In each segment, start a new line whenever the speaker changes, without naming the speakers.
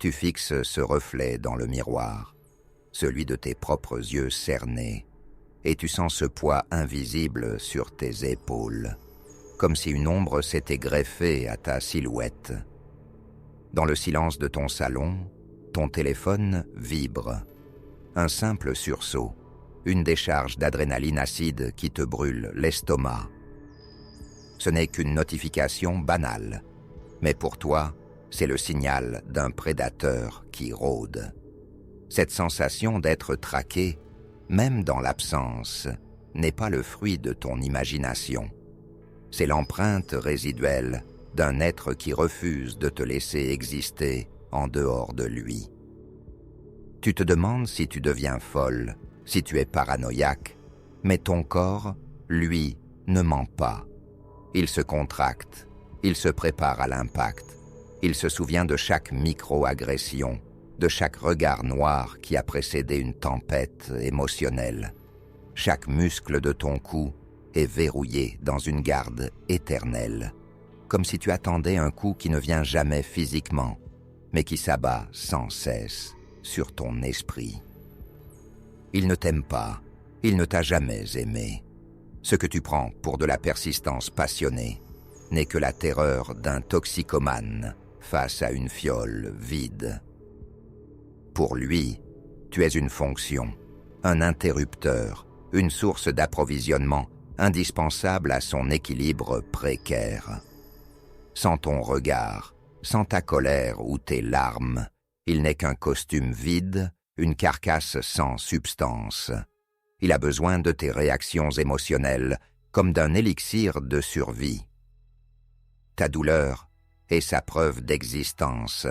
Tu fixes ce reflet dans le miroir, celui de tes propres yeux cernés, et tu sens ce poids invisible sur tes épaules, comme si une ombre s'était greffée à ta silhouette. Dans le silence de ton salon, ton téléphone vibre. Un simple sursaut, une décharge d'adrénaline acide qui te brûle l'estomac. Ce n'est qu'une notification banale, mais pour toi, c'est le signal d'un prédateur qui rôde. Cette sensation d'être traqué, même dans l'absence, n'est pas le fruit de ton imagination. C'est l'empreinte résiduelle d'un être qui refuse de te laisser exister en dehors de lui. Tu te demandes si tu deviens folle, si tu es paranoïaque, mais ton corps, lui, ne ment pas. Il se contracte, il se prépare à l'impact, il se souvient de chaque micro-agression, de chaque regard noir qui a précédé une tempête émotionnelle. Chaque muscle de ton cou est verrouillé dans une garde éternelle, comme si tu attendais un coup qui ne vient jamais physiquement, mais qui s'abat sans cesse sur ton esprit. Il ne t'aime pas, il ne t'a jamais aimé. Ce que tu prends pour de la persistance passionnée n'est que la terreur d'un toxicomane face à une fiole vide. Pour lui, tu es une fonction, un interrupteur, une source d'approvisionnement indispensable à son équilibre précaire. Sans ton regard, sans ta colère ou tes larmes, il n'est qu'un costume vide, une carcasse sans substance. Il a besoin de tes réactions émotionnelles comme d'un élixir de survie. Ta douleur est sa preuve d'existence.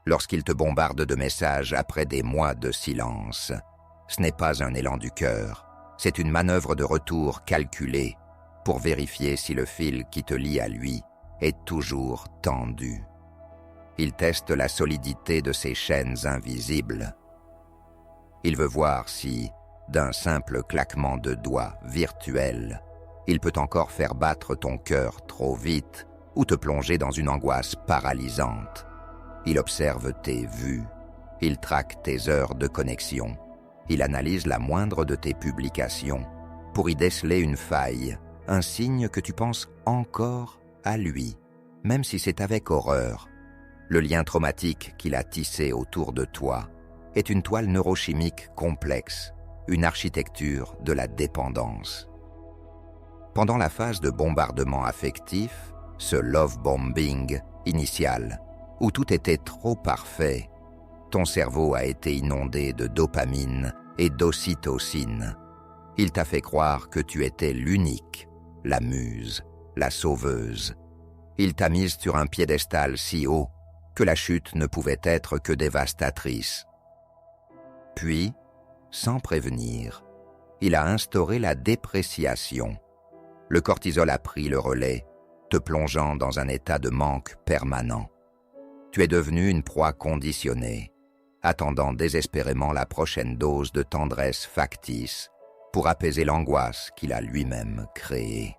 Lorsqu'il te bombarde de messages après des mois de silence, ce n'est pas un élan du cœur, c'est une manœuvre de retour calculée pour vérifier si le fil qui te lie à lui est toujours tendu. Il teste la solidité de ses chaînes invisibles. Il veut voir si, d'un simple claquement de doigts virtuel, il peut encore faire battre ton cœur trop vite ou te plonger dans une angoisse paralysante. Il observe tes vues, il traque tes heures de connexion, il analyse la moindre de tes publications pour y déceler une faille, un signe que tu penses encore à lui, même si c'est avec horreur. Le lien traumatique qu'il a tissé autour de toi est une toile neurochimique complexe, une architecture de la dépendance. Pendant la phase de bombardement affectif, ce love bombing initial, où tout était trop parfait, ton cerveau a été inondé de dopamine et d'ocytocine. Il t'a fait croire que tu étais l'unique, la muse, la sauveuse. Il t'a mise sur un piédestal si haut que la chute ne pouvait être que dévastatrice. Puis, sans prévenir, il a instauré la dépréciation. Le cortisol a pris le relais, te plongeant dans un état de manque permanent. Tu es devenu une proie conditionnée, attendant désespérément la prochaine dose de tendresse factice pour apaiser l'angoisse qu'il a lui-même créée.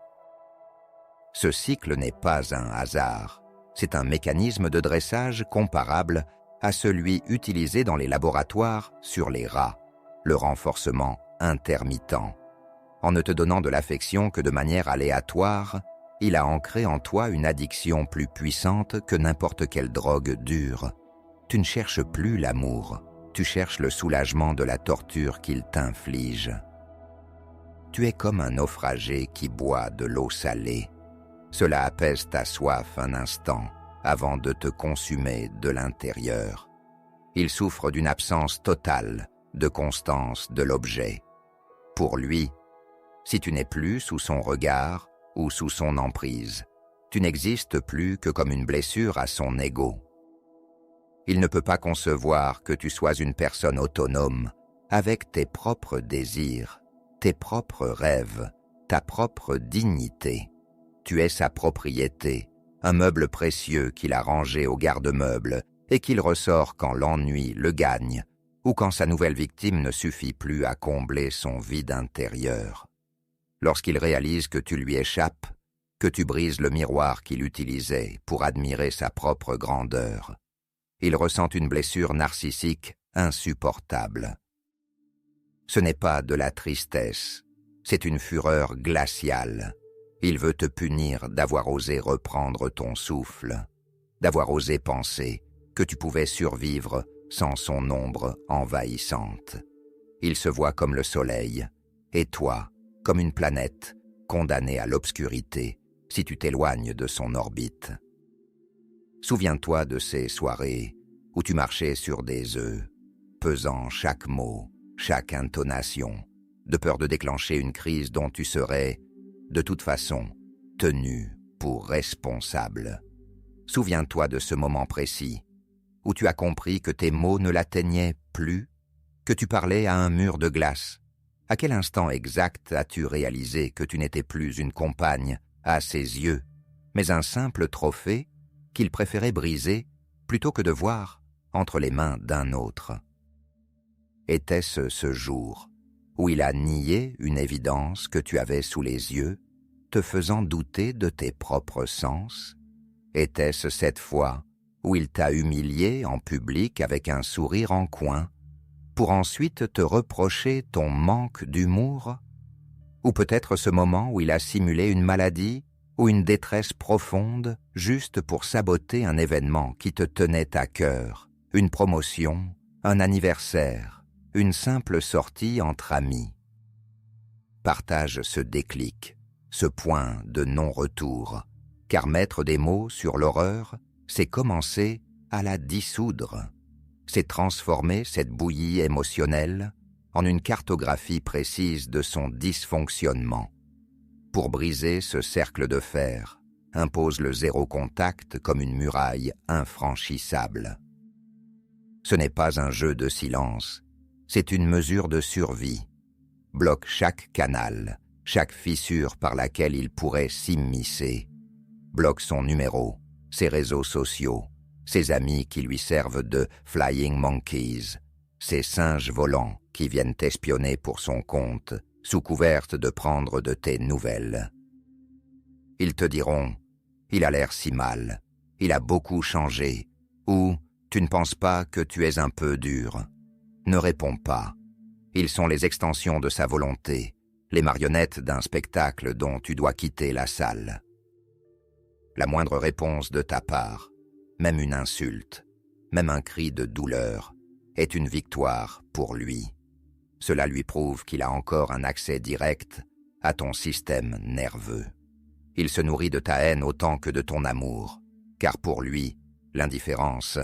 Ce cycle n'est pas un hasard, c'est un mécanisme de dressage comparable à celui utilisé dans les laboratoires sur les rats, le renforcement intermittent. En ne te donnant de l'affection que de manière aléatoire, il a ancré en toi une addiction plus puissante que n'importe quelle drogue dure. Tu ne cherches plus l'amour, tu cherches le soulagement de la torture qu'il t'inflige. Tu es comme un naufragé qui boit de l'eau salée. Cela apaise ta soif un instant avant de te consumer de l'intérieur. Il souffre d'une absence totale de constance de l'objet. Pour lui, si tu n'es plus sous son regard ou sous son emprise, tu n'existes plus que comme une blessure à son ego. Il ne peut pas concevoir que tu sois une personne autonome, avec tes propres désirs, tes propres rêves, ta propre dignité. Tu es sa propriété, un meuble précieux qu'il a rangé au garde-meuble et qu'il ressort quand l'ennui le gagne ou quand sa nouvelle victime ne suffit plus à combler son vide intérieur. Lorsqu'il réalise que tu lui échappes, que tu brises le miroir qu'il utilisait pour admirer sa propre grandeur, Il ressent une blessure narcissique insupportable. Ce n'est pas de la tristesse, c'est une fureur glaciale. Il veut te punir d'avoir osé reprendre ton souffle, d'avoir osé penser que tu pouvais survivre sans son ombre envahissante. Il se voit comme le soleil, et toi, comme une planète condamnée à l'obscurité si tu t'éloignes de son orbite. Souviens-toi de ces soirées où tu marchais sur des œufs, pesant chaque mot, chaque intonation, de peur de déclencher une crise dont tu serais, de toute façon, tenu pour responsable. Souviens-toi de ce moment précis où tu as compris que tes mots ne l'atteignaient plus, que tu parlais à un mur de glace. À quel instant exact as-tu réalisé que tu n'étais plus une compagne à ses yeux, mais un simple trophée qu'il préférait briser plutôt que de voir entre les mains d'un autre? Était-ce ce jour où il a nié une évidence que tu avais sous les yeux, te faisant douter de tes propres sens? Était-ce cette fois où il t'a humilié en public avec un sourire en coin, pour ensuite te reprocher ton manque d'humour? Ou peut-être ce moment où il a simulé une maladie ou une détresse profonde juste pour saboter un événement qui te tenait à cœur, une promotion, un anniversaire, une simple sortie entre amis? Partage ce déclic, ce point de non-retour, car mettre des mots sur l'horreur, c'est commencer à la dissoudre. C'est transformer cette bouillie émotionnelle en une cartographie précise de son dysfonctionnement. Pour briser ce cercle de fer, impose le zéro contact comme une muraille infranchissable. Ce n'est pas un jeu de silence, c'est une mesure de survie. Bloque chaque canal, chaque fissure par laquelle il pourrait s'immiscer. Bloque son numéro, ses réseaux sociaux, ses amis qui lui servent de flying monkeys, ces singes volants qui viennent espionner pour son compte, sous couverte de prendre de tes nouvelles. Ils te diront « Il a l'air si mal, il a beaucoup changé » ou « Tu ne penses pas que tu es un peu dur ?» Ne réponds pas. Ils sont les extensions de sa volonté, les marionnettes d'un spectacle dont tu dois quitter la salle. La moindre réponse de ta part, même une insulte, même un cri de douleur, est une victoire pour lui. Cela lui prouve qu'il a encore un accès direct à ton système nerveux. Il se nourrit de ta haine autant que de ton amour, car pour lui, l'indifférence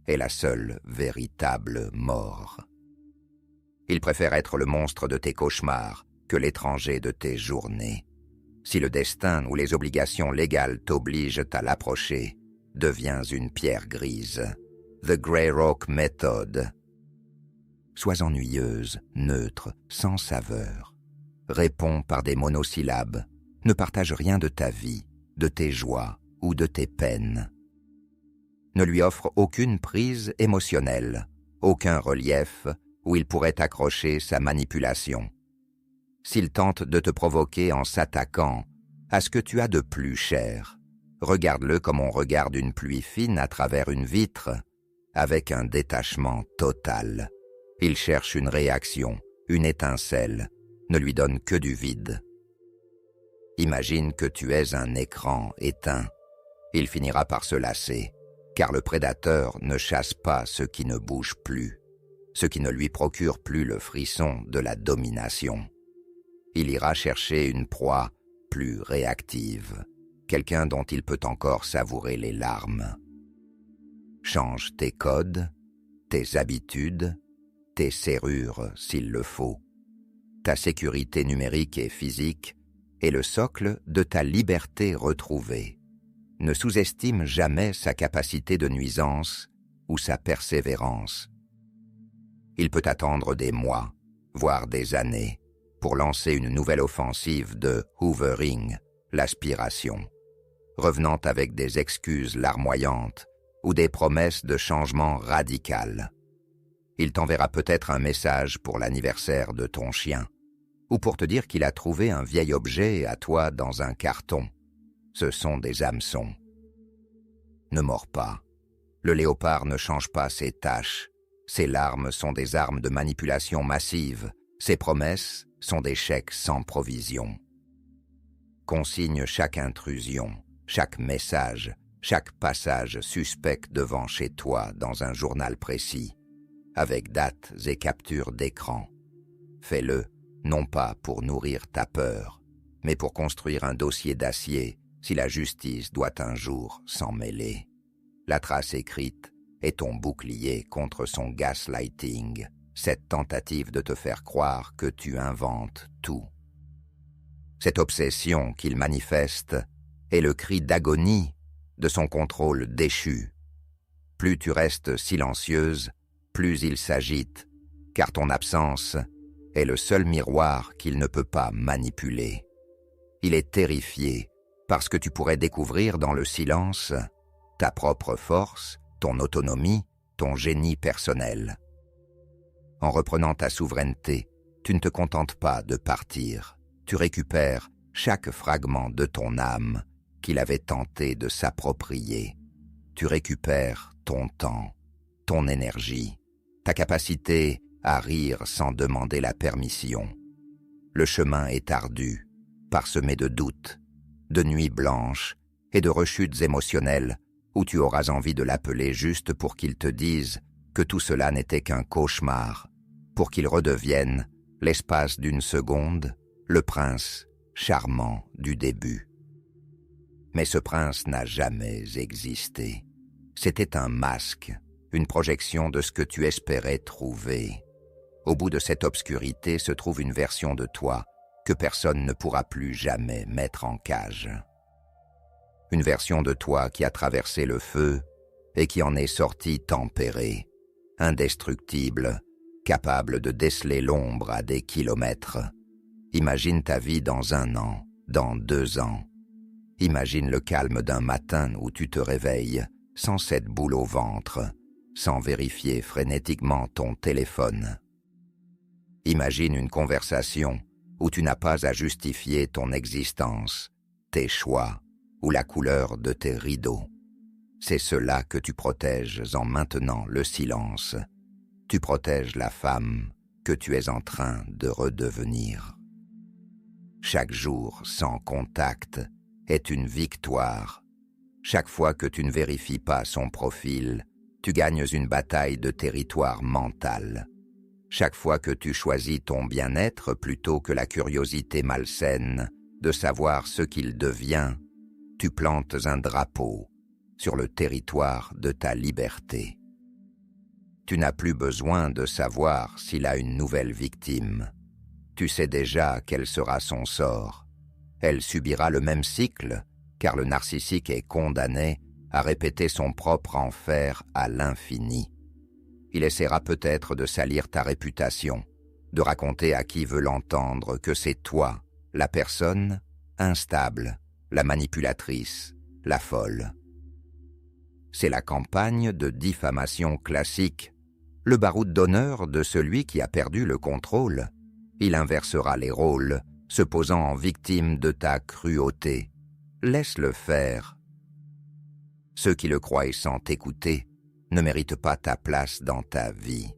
est la seule véritable mort. Il préfère être le monstre de tes cauchemars que l'étranger de tes journées. Si le destin ou les obligations légales t'obligent à l'approcher, deviens une pierre grise. The Grey Rock Method. Sois ennuyeuse, neutre, sans saveur. Réponds par des monosyllabes. Ne partage rien de ta vie, de tes joies ou de tes peines. Ne lui offre aucune prise émotionnelle, aucun relief où il pourrait accrocher sa manipulation. S'il tente de te provoquer en s'attaquant à ce que tu as de plus cher, regarde-le comme on regarde une pluie fine à travers une vitre, avec un détachement total. Il cherche une réaction, une étincelle, ne lui donne que du vide. Imagine que tu es un écran éteint. Il finira par se lasser, car le prédateur ne chasse pas ce qui ne bouge plus, ce qui ne lui procure plus le frisson de la domination. Il ira chercher une proie plus réactive, quelqu'un dont il peut encore savourer les larmes. Change tes codes, tes habitudes, tes serrures s'il le faut. Ta sécurité numérique et physique est le socle de ta liberté retrouvée. Ne sous-estime jamais sa capacité de nuisance ou sa persévérance. Il peut attendre des mois, voire des années, pour lancer une nouvelle offensive de hoovering, l'aspiration, revenant avec des excuses larmoyantes ou des promesses de changement radical. Il t'enverra peut-être un message pour l'anniversaire de ton chien, ou pour te dire qu'il a trouvé un vieil objet à toi dans un carton. Ce sont des hameçons. Ne mords pas. Le léopard ne change pas ses tâches. Ses larmes sont des armes de manipulation massive. Ses promesses sont des chèques sans provision. Consigne chaque intrusion, chaque message, chaque passage suspect devant chez toi dans un journal précis, avec dates et captures d'écran. Fais-le, non pas pour nourrir ta peur, mais pour construire un dossier d'acier si la justice doit un jour s'en mêler. La trace écrite est ton bouclier contre son gaslighting, cette tentative de te faire croire que tu inventes tout. Cette obsession qu'il manifeste est le cri d'agonie de son contrôle déchu. Plus tu restes silencieuse, plus il s'agite, car ton absence est le seul miroir qu'il ne peut pas manipuler. Il est terrifié parce que tu pourrais découvrir dans le silence ta propre force, ton autonomie, ton génie personnel. En reprenant ta souveraineté, tu ne te contentes pas de partir. Tu récupères chaque fragment de ton âme qu'il avait tenté de s'approprier. Tu récupères ton temps, ton énergie, ta capacité à rire sans demander la permission. Le chemin est ardu, parsemé de doutes, de nuits blanches et de rechutes émotionnelles où tu auras envie de l'appeler juste pour qu'il te dise que tout cela n'était qu'un cauchemar, pour qu'il redevienne, l'espace d'une seconde, le prince charmant du début. Mais ce prince n'a jamais existé. C'était un masque, une projection de ce que tu espérais trouver. Au bout de cette obscurité se trouve une version de toi que personne ne pourra plus jamais mettre en cage. Une version de toi qui a traversé le feu et qui en est sortie tempérée, indestructible, capable de déceler l'ombre à des kilomètres. Imagine ta vie dans 1 an, dans 2 ans. Imagine le calme d'un matin où tu te réveilles, sans cette boule au ventre, sans vérifier frénétiquement ton téléphone. Imagine une conversation où tu n'as pas à justifier ton existence, tes choix ou la couleur de tes rideaux. C'est cela que tu protèges en maintenant le silence. Tu protèges la femme que tu es en train de redevenir. Chaque jour sans contact est une victoire. Chaque fois que tu ne vérifies pas son profil, tu gagnes une bataille de territoire mental. Chaque fois que tu choisis ton bien-être plutôt que la curiosité malsaine de savoir ce qu'il devient, tu plantes un drapeau sur le territoire de ta liberté. Tu n'as plus besoin de savoir s'il a une nouvelle victime. Tu sais déjà quel sera son sort. Elle subira le même cycle, car le narcissique est condamné à répéter son propre enfer à l'infini. Il essaiera peut-être de salir ta réputation, de raconter à qui veut l'entendre que c'est toi, la personne instable, la manipulatrice, la folle. C'est la campagne de diffamation classique, le baroud d'honneur de celui qui a perdu le contrôle. Il inversera les rôles, se posant en victime de ta cruauté. Laisse-le faire. Ceux qui le croient sans t'écouter ne méritent pas ta place dans ta vie.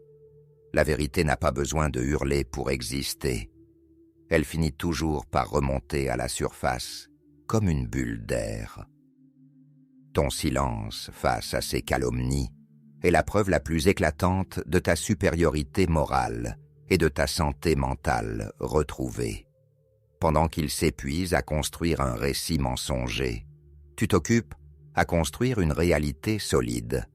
La vérité n'a pas besoin de hurler pour exister. Elle finit toujours par remonter à la surface, comme une bulle d'air. Ton silence face à ces calomnies est la preuve la plus éclatante de ta supériorité morale et de ta santé mentale retrouvée. Pendant qu'il s'épuise à construire un récit mensonger, tu t'occupes à construire une réalité solide,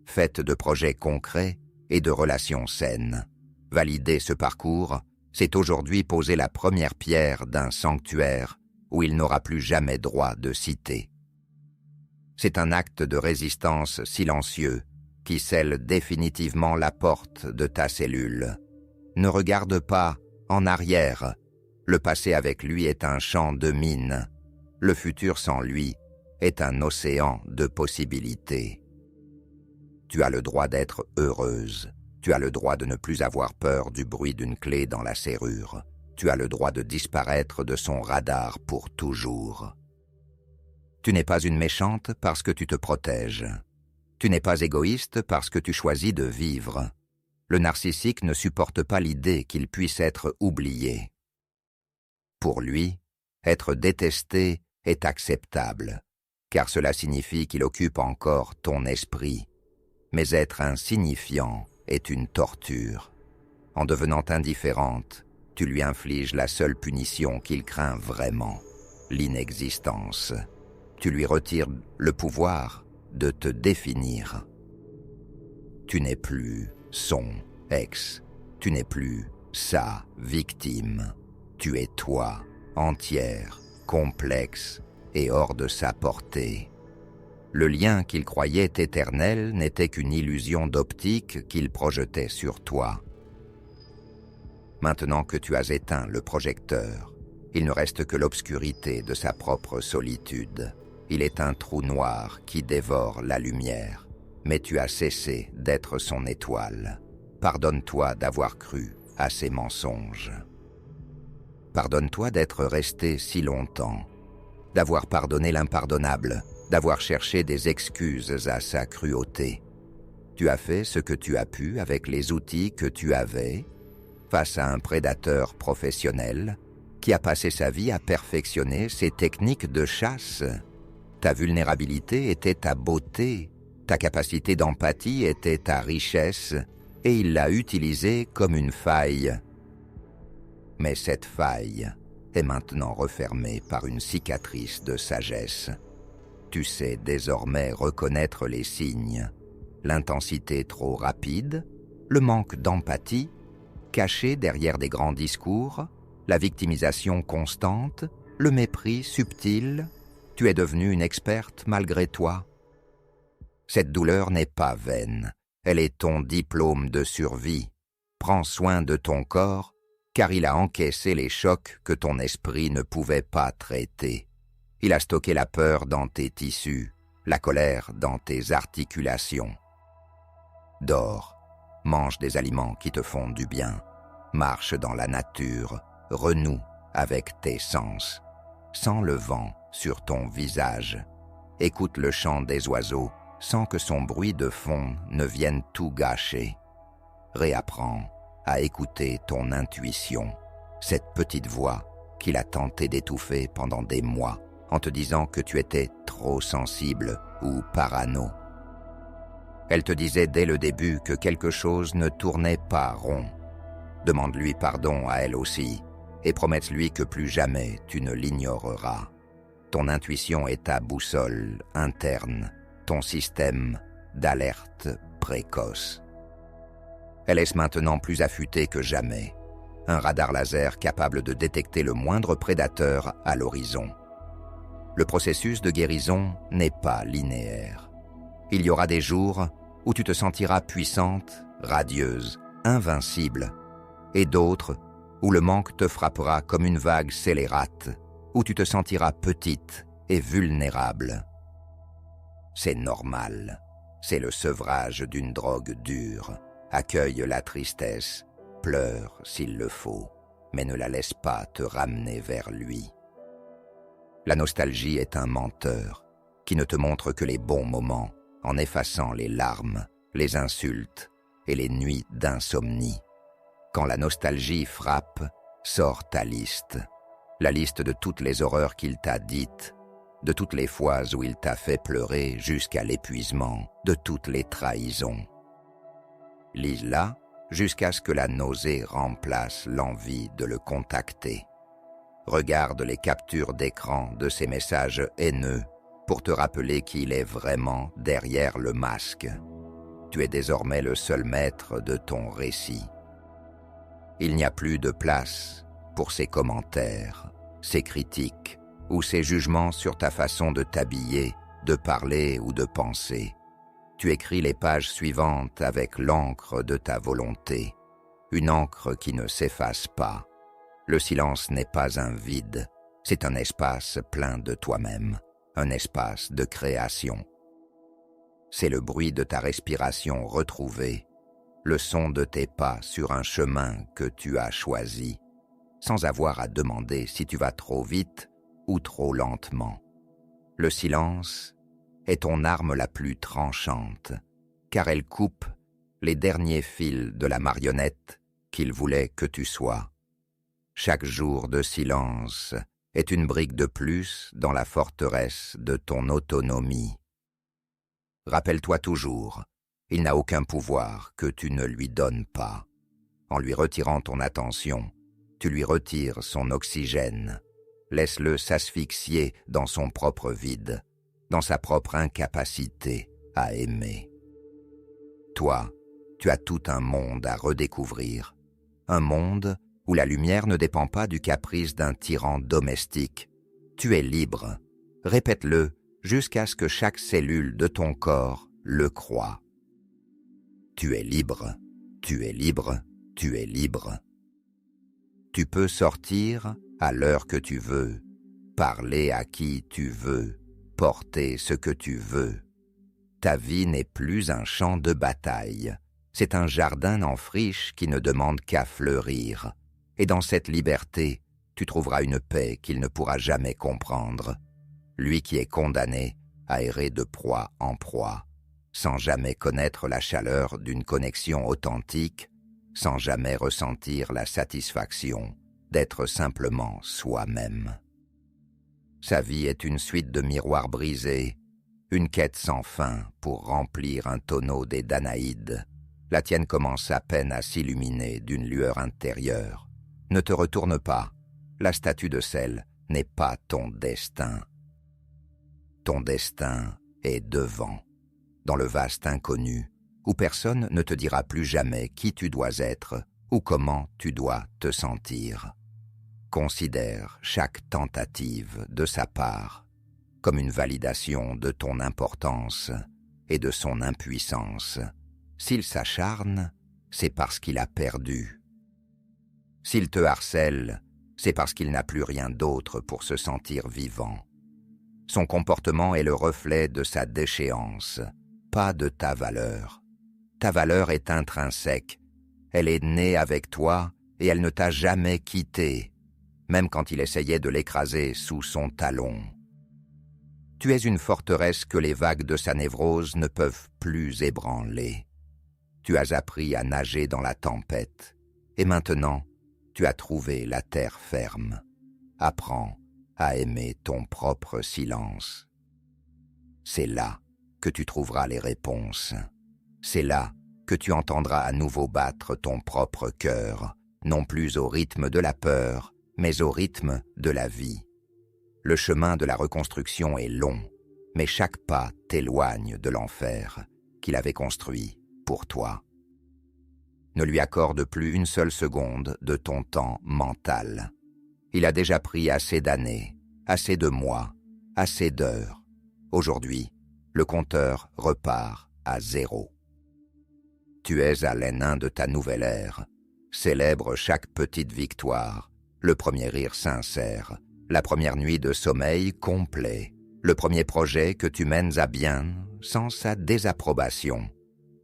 faite de projets concrets et de relations saines. Valider ce parcours, c'est aujourd'hui poser la première pierre d'un sanctuaire où il n'aura plus jamais droit de citer. C'est un acte de résistance silencieux qui scelle définitivement la porte de ta cellule. Ne regarde pas en arrière. Le passé avec lui est un champ de mines. Le futur sans lui est un océan de possibilités. Tu as le droit d'être heureuse. Tu as le droit de ne plus avoir peur du bruit d'une clé dans la serrure. Tu as le droit de disparaître de son radar pour toujours. Tu n'es pas une méchante parce que tu te protèges. Tu n'es pas égoïste parce que tu choisis de vivre. Le narcissique ne supporte pas l'idée qu'il puisse être oublié. Pour lui, être détesté est acceptable, car cela signifie qu'il occupe encore ton esprit. Mais être insignifiant est une torture. En devenant indifférente, tu lui infliges la seule punition qu'il craint vraiment, l'inexistence. Tu lui retires le pouvoir de te définir. Tu n'es plus son ex, tu n'es plus sa victime. Tu es toi, entière, complexe et hors de sa portée. Le lien qu'il croyait éternel n'était qu'une illusion d'optique qu'il projetait sur toi. Maintenant que tu as éteint le projecteur, il ne reste que l'obscurité de sa propre solitude. Il est un trou noir qui dévore la lumière, mais tu as cessé d'être son étoile. Pardonne-toi d'avoir cru à ses mensonges. Pardonne-toi d'être resté si longtemps, d'avoir pardonné l'impardonnable, d'avoir cherché des excuses à sa cruauté. Tu as fait ce que tu as pu avec les outils que tu avais, face à un prédateur professionnel qui a passé sa vie à perfectionner ses techniques de chasse. Ta vulnérabilité était ta beauté, ta capacité d'empathie était ta richesse, et il l'a utilisée comme une faille. Mais cette faille est maintenant refermée par une cicatrice de sagesse. Tu sais désormais reconnaître les signes, l'intensité trop rapide, le manque d'empathie, caché derrière des grands discours, la victimisation constante, le mépris subtil. Tu es devenue une experte malgré toi. Cette douleur n'est pas vaine, elle est ton diplôme de survie. Prends soin de ton corps, car il a encaissé les chocs que ton esprit ne pouvait pas traiter. Il a stocké la peur dans tes tissus, la colère dans tes articulations. Dors, mange des aliments qui te font du bien, marche dans la nature, renoue avec tes sens. Sens le vent sur ton visage, écoute le chant des oiseaux sans que son bruit de fond ne vienne tout gâcher. Réapprends à écouter ton intuition, cette petite voix qu'il a tenté d'étouffer pendant des mois en te disant que tu étais trop sensible ou parano. Elle te disait dès le début que quelque chose ne tournait pas rond. Demande-lui pardon à elle aussi et promette-lui que plus jamais tu ne l'ignoreras. Ton intuition est ta boussole interne, ton système d'alerte précoce. Elle est maintenant plus affûtée que jamais, un radar laser capable de détecter le moindre prédateur à l'horizon. Le processus de guérison n'est pas linéaire. Il y aura des jours où tu te sentiras puissante, radieuse, invincible, et d'autres où le manque te frappera comme une vague scélérate, où tu te sentiras petite et vulnérable. C'est normal, c'est le sevrage d'une drogue dure. Accueille la tristesse, pleure s'il le faut, mais ne la laisse pas te ramener vers lui. La nostalgie est un menteur qui ne te montre que les bons moments en effaçant les larmes, les insultes et les nuits d'insomnie. Quand la nostalgie frappe, sors ta liste, la liste de toutes les horreurs qu'il t'a dites, de toutes les fois où il t'a fait pleurer jusqu'à l'épuisement, de toutes les trahisons. Lis-la jusqu'à ce que la nausée remplace l'envie de le contacter. Regarde les captures d'écran de ces messages haineux pour te rappeler qui il est vraiment derrière le masque. Tu es désormais le seul maître de ton récit. Il n'y a plus de place pour ces commentaires, ces critiques ou ces jugements sur ta façon de t'habiller, de parler ou de penser. Tu écris les pages suivantes avec l'encre de ta volonté, une encre qui ne s'efface pas. Le silence n'est pas un vide, c'est un espace plein de toi-même, un espace de création. C'est le bruit de ta respiration retrouvée, le son de tes pas sur un chemin que tu as choisi, sans avoir à demander si tu vas trop vite ou trop lentement. Le silence est ton arme la plus tranchante, car elle coupe les derniers fils de la marionnette qu'il voulait que tu sois. Chaque jour de silence est une brique de plus dans la forteresse de ton autonomie. Rappelle-toi toujours, il n'a aucun pouvoir que tu ne lui donnes pas. En lui retirant ton attention, tu lui retires son oxygène. Laisse-le s'asphyxier dans son propre vide, dans sa propre incapacité à aimer. Toi, tu as tout un monde à redécouvrir. Un monde où la lumière ne dépend pas du caprice d'un tyran domestique. Tu es libre. Répète-le jusqu'à ce que chaque cellule de ton corps le croie. Tu es libre, tu es libre, tu es libre. Tu peux sortir à l'heure que tu veux, parler à qui tu veux, porter ce que tu veux. Ta vie n'est plus un champ de bataille. C'est un jardin en friche qui ne demande qu'à fleurir. Et dans cette liberté, tu trouveras une paix qu'il ne pourra jamais comprendre. Lui qui est condamné à errer de proie en proie, sans jamais connaître la chaleur d'une connexion authentique, sans jamais ressentir la satisfaction d'être simplement soi-même. Sa vie est une suite de miroirs brisés, une quête sans fin pour remplir un tonneau des Danaïdes. La tienne commence à peine à s'illuminer d'une lueur intérieure. Ne te retourne pas, la statue de sel n'est pas ton destin. Ton destin est devant, dans le vaste inconnu, où personne ne te dira plus jamais qui tu dois être ou comment tu dois te sentir. Considère chaque tentative de sa part comme une validation de ton importance et de son impuissance. S'il s'acharne, c'est parce qu'il a perdu. S'il te harcèle, c'est parce qu'il n'a plus rien d'autre pour se sentir vivant. Son comportement est le reflet de sa déchéance, pas de ta valeur. Ta valeur est intrinsèque. Elle est née avec toi et elle ne t'a jamais quitté, même quand il essayait de l'écraser sous son talon. Tu es une forteresse que les vagues de sa névrose ne peuvent plus ébranler. Tu as appris à nager dans la tempête, et maintenant, tu as trouvé la terre ferme. Apprends à aimer ton propre silence. C'est là que tu trouveras les réponses. C'est là que tu entendras à nouveau battre ton propre cœur, non plus au rythme de la peur, mais au rythme de la vie. Le chemin de la reconstruction est long, mais chaque pas t'éloigne de l'enfer qu'il avait construit pour toi. Ne lui accorde plus une seule seconde de ton temps mental. Il a déjà pris assez d'années, assez de mois, assez d'heures. Aujourd'hui, le compteur repart à 0. Tu es à l'aînin de ta nouvelle ère. Célèbre chaque petite victoire, le premier rire sincère, la première nuit de sommeil complet, le premier projet que tu mènes à bien sans sa désapprobation.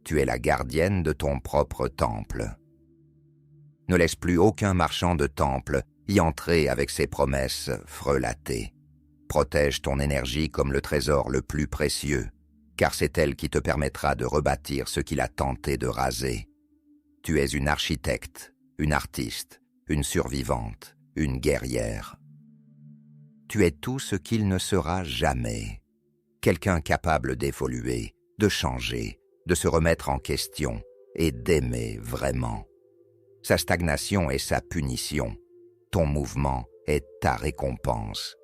Tu es la gardienne de ton propre temple. Ne laisse plus aucun marchand de temple y entrer avec ses promesses frelatées. Protège ton énergie comme le trésor le plus précieux, car c'est elle qui te permettra de rebâtir ce qu'il a tenté de raser. Tu es une architecte, une artiste, une survivante, une guerrière. Tu es tout ce qu'il ne sera jamais. Quelqu'un capable d'évoluer, de changer, de se remettre en question et d'aimer vraiment. Sa stagnation est sa punition. Ton mouvement est ta récompense.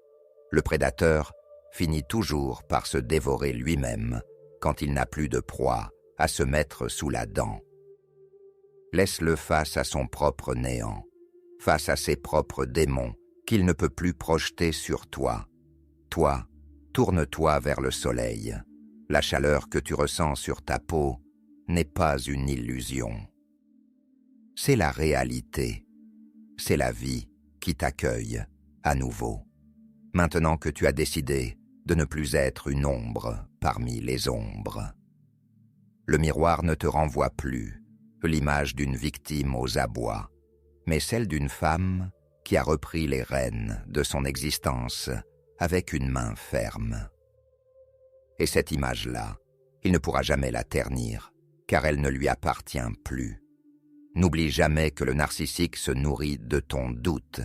Le prédateur finit toujours par se dévorer lui-même quand il n'a plus de proie à se mettre sous la dent. Laisse-le face à son propre néant, face à ses propres démons qu'il ne peut plus projeter sur toi. Toi, tourne-toi vers le soleil. La chaleur que tu ressens sur ta peau n'est pas une illusion. C'est la réalité. C'est la vie qui t'accueille à nouveau. Maintenant que tu as décidé de ne plus être une ombre parmi les ombres. Le miroir ne te renvoie plus l'image d'une victime aux abois, mais celle d'une femme qui a repris les rênes de son existence avec une main ferme. Et cette image-là, il ne pourra jamais la ternir, car elle ne lui appartient plus. N'oublie jamais que le narcissique se nourrit de ton doute.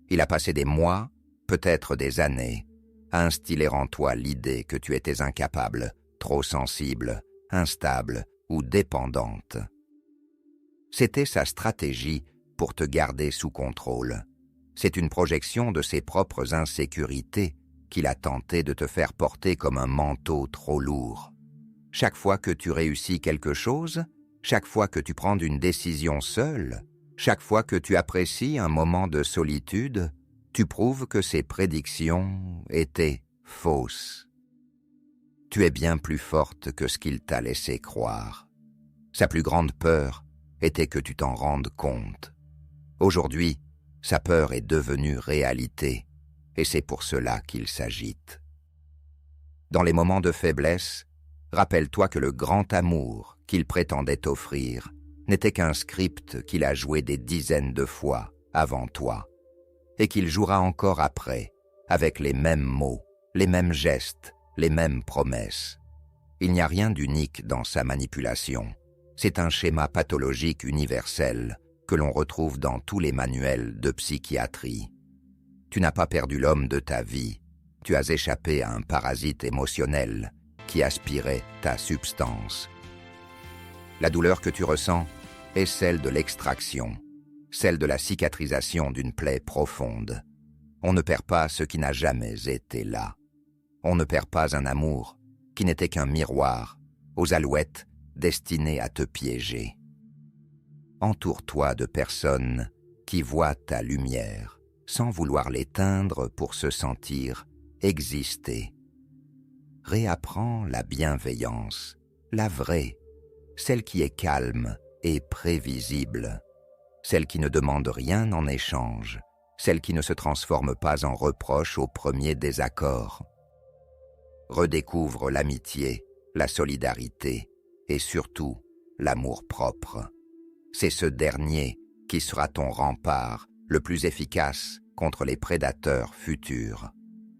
Il a passé des mois, peut-être des années, à instiller en toi l'idée que tu étais incapable, trop sensible, instable ou dépendante. C'était sa stratégie pour te garder sous contrôle. C'est une projection de ses propres insécurités qu'il a tenté de te faire porter comme un manteau trop lourd. Chaque fois que tu réussis quelque chose, chaque fois que tu prends une décision seule, chaque fois que tu apprécies un moment de solitude, tu prouves que ses prédictions étaient fausses. Tu es bien plus forte que ce qu'il t'a laissé croire. Sa plus grande peur était que tu t'en rendes compte. Aujourd'hui, sa peur est devenue réalité, et c'est pour cela qu'il s'agite. Dans les moments de faiblesse, rappelle-toi que le grand amour qu'il prétendait t'offrir n'était qu'un script qu'il a joué des dizaines de fois avant toi, et qu'il jouera encore après, avec les mêmes mots, les mêmes gestes, les mêmes promesses. Il n'y a rien d'unique dans sa manipulation. C'est un schéma pathologique universel que l'on retrouve dans tous les manuels de psychiatrie. Tu n'as pas perdu l'homme de ta vie, tu as échappé à un parasite émotionnel qui aspirait ta substance. La douleur que tu ressens est celle de l'extraction, celle de la cicatrisation d'une plaie profonde. On ne perd pas ce qui n'a jamais été là. On ne perd pas un amour qui n'était qu'un miroir aux alouettes destinées à te piéger. Entoure-toi de personnes qui voient ta lumière sans vouloir l'éteindre pour se sentir exister. Réapprends la bienveillance, la vraie, celle qui est calme et prévisible, celle qui ne demande rien en échange, celle qui ne se transforme pas en reproche au premier désaccord. Redécouvre l'amitié, la solidarité et surtout l'amour-propre. C'est ce dernier qui sera ton rempart le plus efficace contre les prédateurs futurs.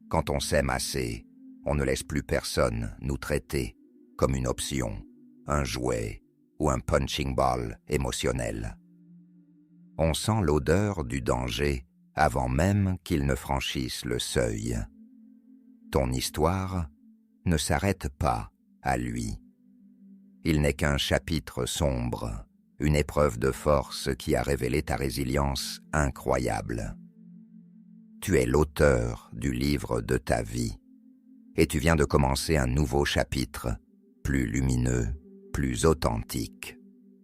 Quand on s'aime assez, on ne laisse plus personne nous traiter comme une option, un jouet ou un punching ball émotionnel. On sent l'odeur du danger avant même qu'il ne franchisse le seuil. Ton histoire ne s'arrête pas à lui. Il n'est qu'un chapitre sombre, une épreuve de force qui a révélé ta résilience incroyable. Tu es l'auteur du livre de ta vie, et tu viens de commencer un nouveau chapitre, plus lumineux, plus authentique.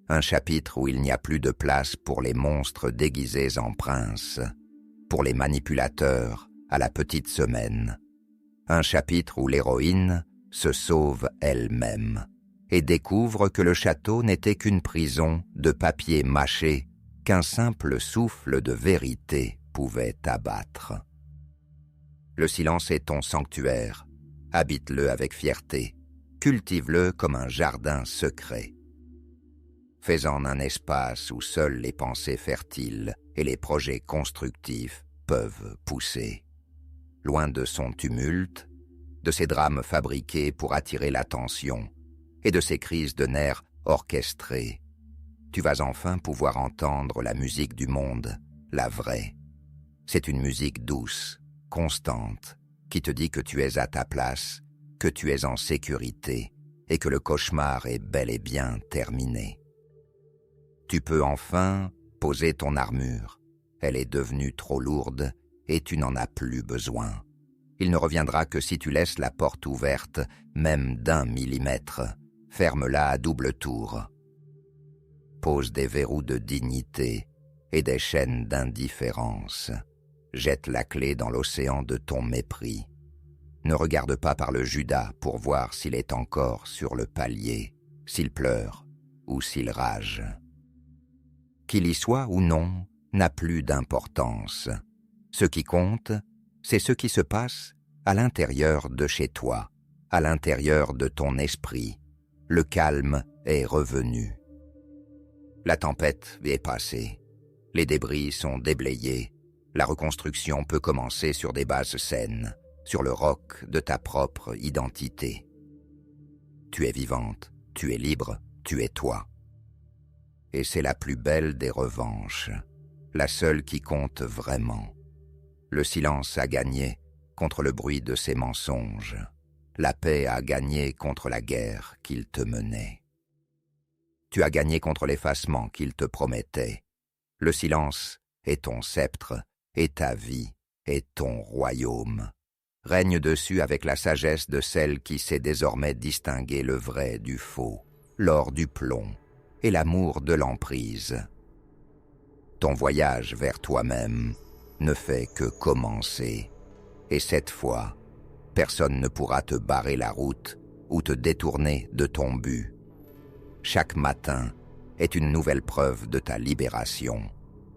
Un chapitre où il n'y a plus de place pour les monstres déguisés en princes, pour les manipulateurs à la petite semaine. Un chapitre où l'héroïne se sauve elle-même et découvre que le château n'était qu'une prison de papier mâché qu'un simple souffle de vérité pouvait abattre. Le silence est ton sanctuaire. Habite-le avec fierté. Cultive-le comme un jardin secret. Fais-en un espace où seules les pensées fertiles et les projets constructifs peuvent pousser. Loin de son tumulte, de ses drames fabriqués pour attirer l'attention et de ses crises de nerfs orchestrées, tu vas enfin pouvoir entendre la musique du monde, la vraie. C'est une musique douce, constante, qui te dit que tu es à ta place, que tu es en sécurité et que le cauchemar est bel et bien terminé. Tu peux enfin poser ton armure. Elle est devenue trop lourde et tu n'en as plus besoin. Il ne reviendra que si tu laisses la porte ouverte, même d'1 millimètre. Ferme-la à double tour. Pose des verrous de dignité et des chaînes d'indifférence. Jette la clé dans l'océan de ton mépris. Ne regarde pas par le Judas pour voir s'il est encore sur le palier, s'il pleure ou s'il rage. Qu'il y soit ou non n'a plus d'importance. Ce qui compte, c'est ce qui se passe à l'intérieur de chez toi, à l'intérieur de ton esprit. Le calme est revenu. La tempête est passée. Les débris sont déblayés. La reconstruction peut commencer sur des bases saines, sur le roc de ta propre identité. Tu es vivante, tu es libre, tu es toi. Et c'est la plus belle des revanches, la seule qui compte vraiment. Le silence a gagné contre le bruit de ses mensonges. La paix a gagné contre la guerre qu'il te menait. Tu as gagné contre l'effacement qu'il te promettait. Le silence est ton sceptre, et ta vie est ton royaume. Règne dessus avec la sagesse de celle qui sait désormais distinguer le vrai du faux, l'or du plomb et l'amour de l'emprise. Ton voyage vers toi-même ne fait que commencer, et cette fois, personne ne pourra te barrer la route ou te détourner de ton but. Chaque matin est une nouvelle preuve de ta libération,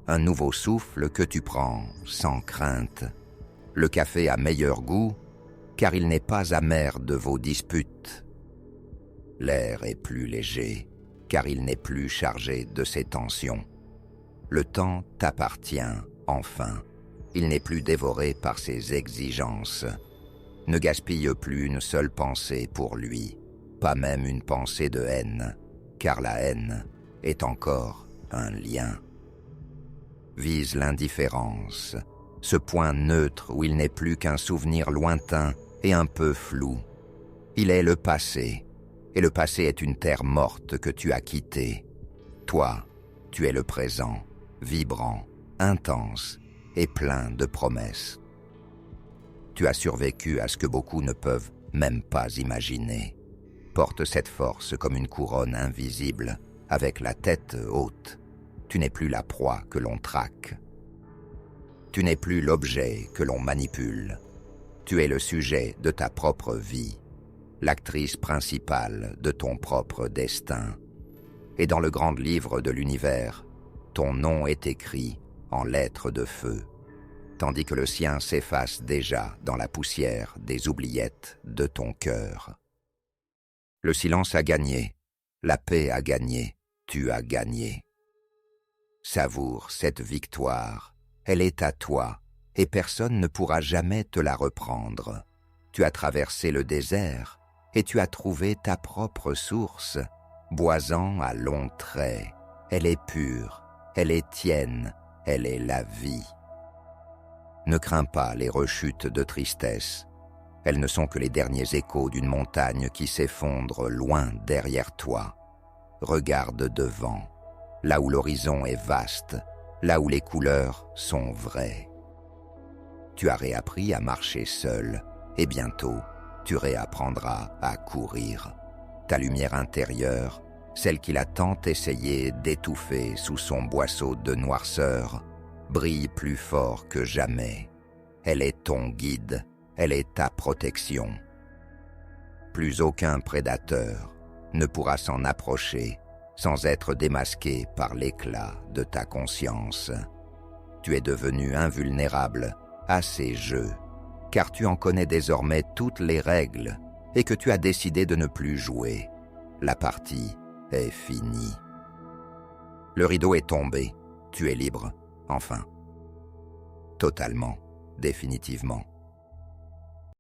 un nouveau souffle que tu prends sans crainte. Le café a meilleur goût, car il n'est pas amer de vos disputes. L'air est plus léger, car il n'est plus chargé de ses tensions. Le temps t'appartient, enfin. Il n'est plus dévoré par ses exigences. Ne gaspille plus une seule pensée pour lui, pas même une pensée de haine, car la haine est encore un lien. Vise l'indifférence, ce point neutre où il n'est plus qu'un souvenir lointain et un peu flou. Il est le passé, et le passé est une terre morte que tu as quittée. Toi, tu es le présent, vibrant, intense et plein de promesses. Tu as survécu à ce que beaucoup ne peuvent même pas imaginer. Porte cette force comme une couronne invisible, avec la tête haute. Tu n'es plus la proie que l'on traque. Tu n'es plus l'objet que l'on manipule. Tu es le sujet de ta propre vie, l'actrice principale de ton propre destin. Et dans le grand livre de l'univers, ton nom est écrit en lettres de feu, tandis que le sien s'efface déjà dans la poussière des oubliettes de ton cœur. Le silence a gagné, la paix a gagné, tu as gagné. Savoure cette victoire, elle est à toi, et personne ne pourra jamais te la reprendre. Tu as traversé le désert, et tu as trouvé ta propre source, boisant à longs traits. Elle est pure, elle est tienne, elle est la vie. Ne crains pas les rechutes de tristesse. Elles ne sont que les derniers échos d'une montagne qui s'effondre loin derrière toi. Regarde devant, là où l'horizon est vaste, là où les couleurs sont vraies. Tu as réappris à marcher seul, et bientôt, tu réapprendras à courir. Ta lumière intérieure, celle qu'il a tant essayé d'étouffer sous son boisseau de noirceur, brille plus fort que jamais. Elle est ton guide, elle est ta protection. Plus aucun prédateur ne pourra s'en approcher sans être démasqué par l'éclat de ta conscience. Tu es devenu invulnérable à ces jeux, car tu en connais désormais toutes les règles et que tu as décidé de ne plus jouer. La partie est finie. Le rideau est tombé, tu es libre, enfin. Totalement, définitivement.